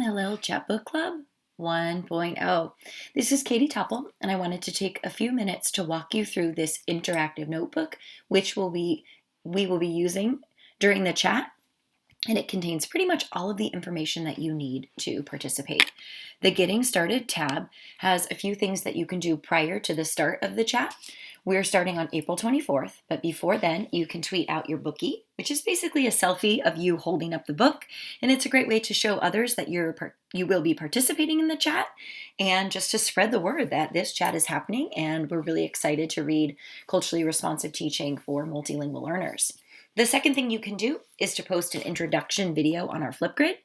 MLL Chapbook Club 1.0. This is Katie Topple, and I wanted to take a few minutes to walk you through this interactive notebook, which we will be using during the chat, and it contains pretty much all of the information that you need to participate. The Getting Started tab has a few things that you can do prior to the start of the chat. We're starting on April 24th, but before then, you can tweet out your bookie, which is basically a selfie of you holding up the book, and it's a great way to show others that you will be participating in the chat, and just to spread the word that this chat is happening, and we're really excited to read culturally responsive teaching for multilingual learners. The second thing you can do is to post an introduction video on our Flipgrid.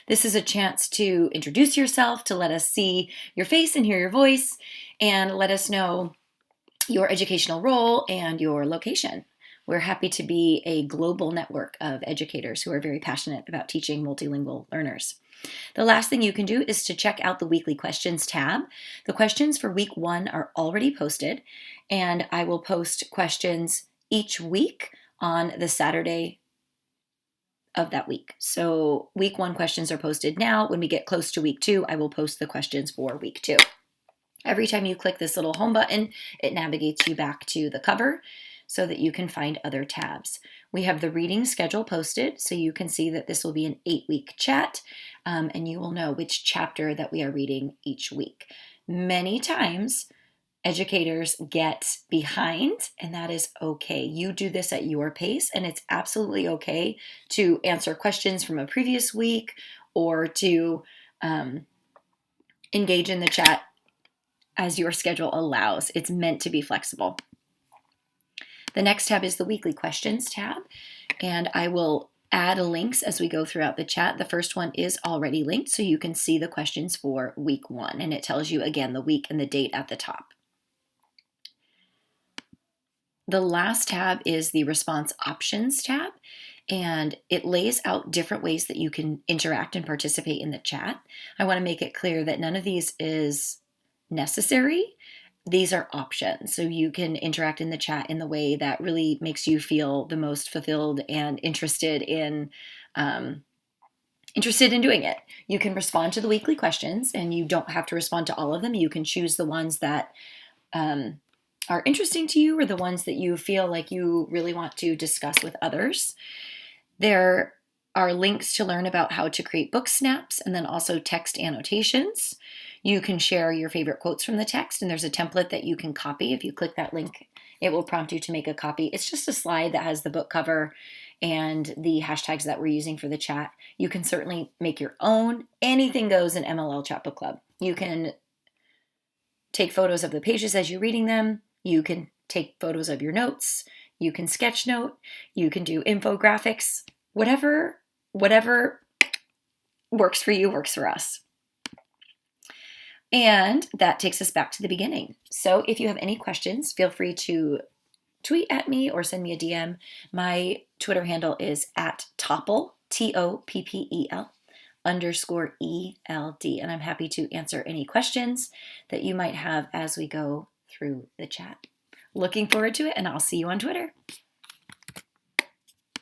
This is a chance to introduce yourself, to let us see your face and hear your voice, and let us know your educational role and your location. We're happy to be a global network of educators who are very passionate about teaching multilingual learners. The last thing you can do is to check out the weekly questions tab. The questions for week 1 are already posted, and I will post questions each week on the Saturday of that week. So week 1 questions are posted now. When we get close to week 2, I will post the questions for week 2. Every time you click this little home button, it navigates you back to the cover so that you can find other tabs. We have the reading schedule posted, so you can see that this will be an 8-week chat, and you will know which chapter that we are reading each week. Many times, educators get behind, and that is okay. You do this at your pace, and it's absolutely okay to answer questions from a previous week or to engage in the chat as your schedule allows. It's meant to be flexible. The next tab is the weekly questions tab, and I will add links as we go throughout the chat. The first one is already linked, so you can see the questions for week 1, and it tells you again the week and the date at the top. The last tab is the response options tab, and it lays out different ways that you can interact and participate in the chat. I want to make it clear that none of these is necessary. These are options, so you can interact in the chat in the way that really makes you feel the most fulfilled and interested in doing it. You can respond to the weekly questions, and you don't have to respond to all of them. You can choose the ones that are interesting to you or the ones that you feel like you really want to discuss with others. There are links to learn about how to create book snaps and then also text annotations. You can share your favorite quotes from the text, and there's a template that you can copy. If you click that link, it will prompt you to make a copy. It's just a slide that has the book cover and the hashtags that we're using for the chat. You can certainly make your own. Anything goes in MLL Chapbook Club. You can take photos of the pages as you're reading them. You can take photos of your notes. You can sketch note. You can do infographics. Whatever works for you works for us. And that takes us back to the beginning. So if you have any questions, feel free to tweet at me or send me a DM. My Twitter handle is @Topple, TOPPEL _ELD. And I'm happy to answer any questions that you might have as we go through the chat. Looking forward to it, and I'll see you on Twitter.